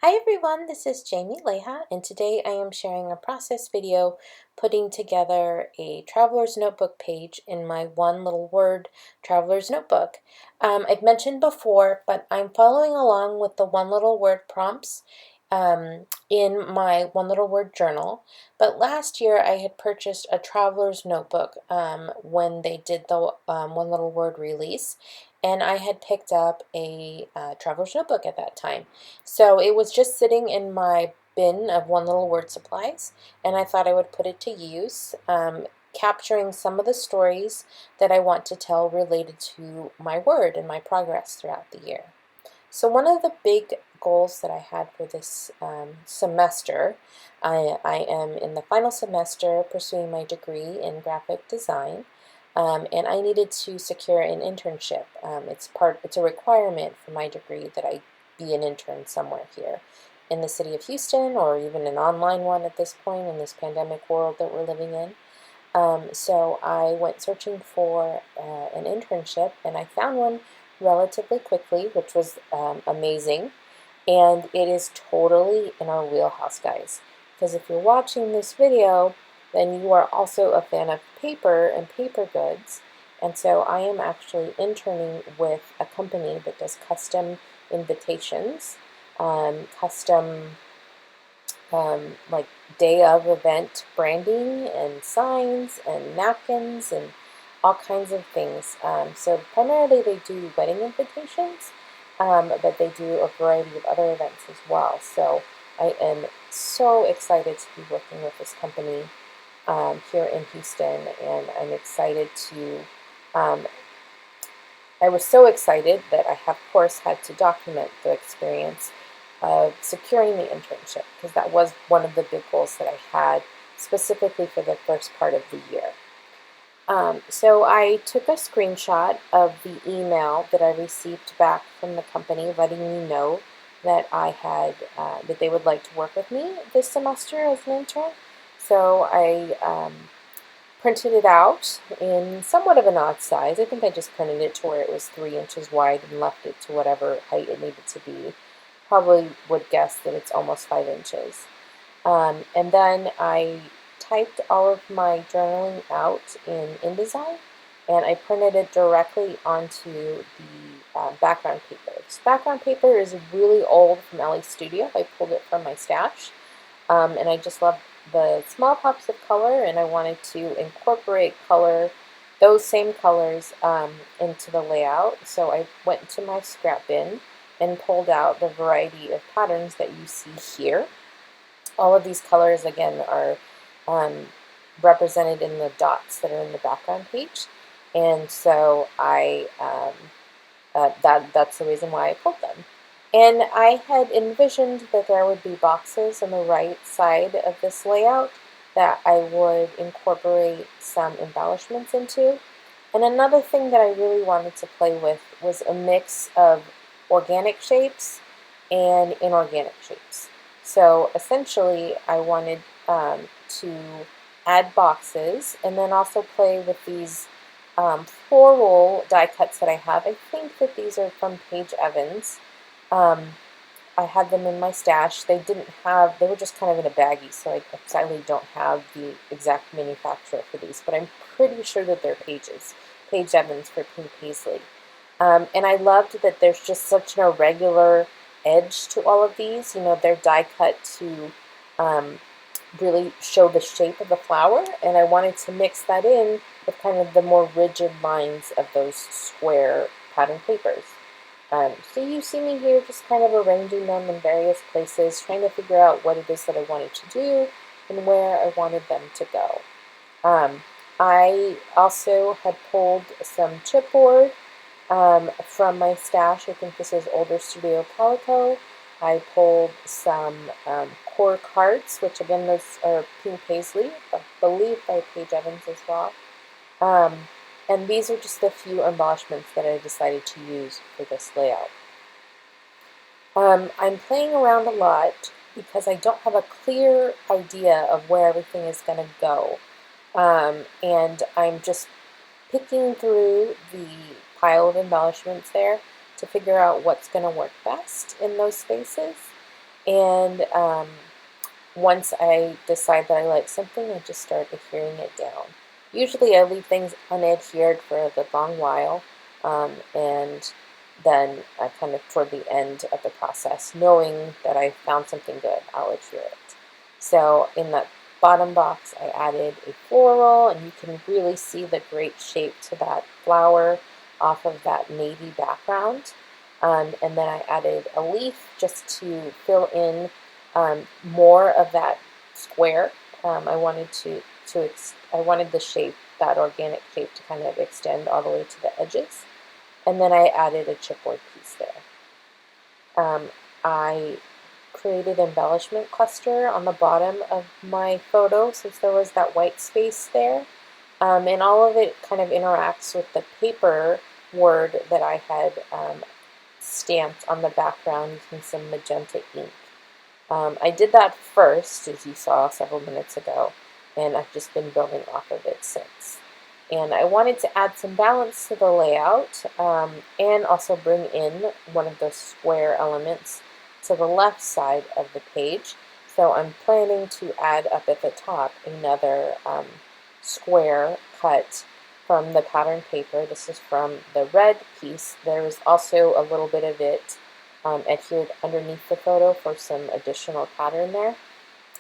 Hi everyone, this is Jamie Leha, and today I am sharing a process video putting together a traveler's notebook page in my one little word traveler's notebook. I've mentioned before, but I'm following along with the one little word prompts in my one little word journal. But last year I had purchased a traveler's notebook when they did the one little word release, and I had picked up a traveler's notebook at that time. So it was just sitting in my bin of one little word supplies, and I thought I would put it to use, capturing some of the stories that I want to tell related to my word and my progress throughout the year. So one of the big goals that I had for this semester, I am in the final semester pursuing my degree in graphic design, and I needed to secure an internship. It's a requirement for my degree that I be an intern somewhere here in the city of Houston, or even an online one at this point in this pandemic world that we're living in. So I went searching for an internship, and I found one relatively quickly, which was amazing. And it is totally in our wheelhouse, guys. Because if you're watching this video, then you are also a fan of paper and paper goods. And so I am actually interning with a company that does custom invitations, custom like day of event branding and signs and napkins and all kinds of things. So primarily they do wedding invitations, but they do a variety of other events as well. So I am so excited to be working with this company here in Houston, and I'm excited to I was so excited that I, of course, had to document the experience of securing the internship, because that was one of the big goals that I had specifically for the first part of the year. So I took a screenshot of the email that I received back from the company letting me know that that they would like to work with me this semester as an intern. So I printed it out in somewhat of an odd size. I think I just printed it to where it was 3 inches wide and left it to whatever height it needed to be. Probably would guess that it's almost 5 inches. And then I typed all of my journaling out in InDesign, and I printed it directly onto the background paper. This background paper is really old from LA Studio. I pulled it from my stash, and I just love the small pops of color, and I wanted to incorporate those same colors into the layout. So I went to my scrap bin and pulled out the variety of patterns that you see here. All of these colors, again, are represented in the dots that are in the background page, and so that's the reason why I pulled them. And I had envisioned that there would be boxes on the right side of this layout that I would incorporate some embellishments into. And another thing that I really wanted to play with was a mix of organic shapes and inorganic shapes. So essentially, I wanted to add boxes and then also play with these floral die cuts that I have. I think that these are from Paige Evans. I had them in my stash. They were just kind of in a baggie, so I sadly don't have the exact manufacturer for these, but I'm pretty sure that they're Paige Evans for Pink Paisley. And I loved that there's just such an irregular edge to all of these. You know, they're die cut to really show the shape of the flower, and I wanted to mix that in with kind of the more rigid lines of those square pattern papers. So you see me here just kind of arranging them in various places, trying to figure out what it is that I wanted to do and where I wanted them to go. I also had pulled some chipboard from my stash. I think this is older Studio Calico. I pulled some core cards, which again, those are Pink Paisley, I believe by Paige Evans as well. And these are just a few embellishments that I decided to use for this layout. I'm playing around a lot because I don't have a clear idea of where everything is going to go. And I'm just picking through the pile of embellishments there to figure out what's going to work best in those spaces. And once I decide that I like something, I just start adhering it down. Usually I leave things unadhered for a good long while, and then kind of toward the end of the process, knowing that I found something good, I'll adhere it. So in that bottom box, I added a floral, and you can really see the great shape to that flower off of that navy background. And then I added a leaf just to fill in more of that square. I wanted I wanted the shape, that organic shape, to kind of extend all the way to the edges. And then I added a chipboard piece there. I created embellishment cluster on the bottom of my photo since there was that white space there. And all of it kind of interacts with the paper word that I had stamped on the background using some magenta ink. I did that first, as you saw several minutes ago, and I've just been building off of it since. And I wanted to add some balance to the layout and also bring in one of those square elements to the left side of the page. So I'm planning to add up at the top another square cut from the pattern paper. This is from the red piece. There is also a little bit of it adhered underneath the photo for some additional pattern there.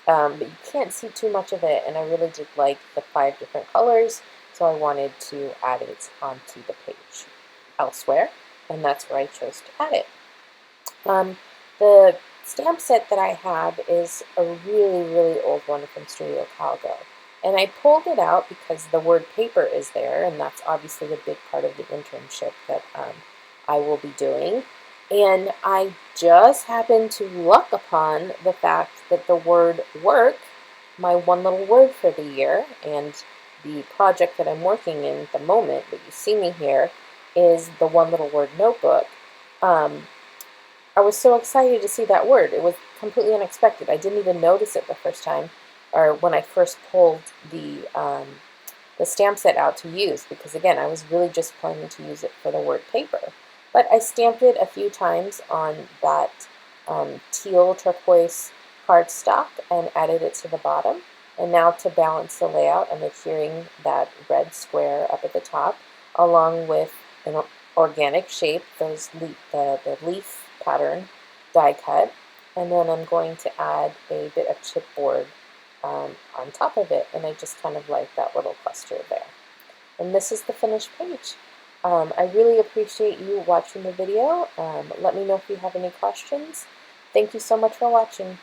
But you can't see too much of it, and I really did like the 5 different colors, so I wanted to add it onto the page elsewhere, and that's where I chose to add it. The stamp set that I have is a really, really old one from Studio Calgo. And I pulled it out because the word paper is there, and that's obviously a big part of the internship that I will be doing. And I just happened to luck upon the fact that the word work, my one little word for the year, and the project that I'm working in at the moment that you see me here, is the one little word notebook. I was so excited to see that word. It was completely unexpected. I didn't even notice it the first time, or when I first pulled the stamp set out to use, because again, I was really just planning to use it for the word paper. But I stamped it a few times on that teal turquoise cardstock and added it to the bottom. And now to balance the layout, I'm adhering that red square up at the top, along with an organic shape, the leaf pattern die cut, and then I'm going to add a bit of chipboard on top of it, and I just kind of like that little cluster there. And this is the finished page. I really appreciate you watching the video. Let me know if you have any questions. Thank you so much for watching.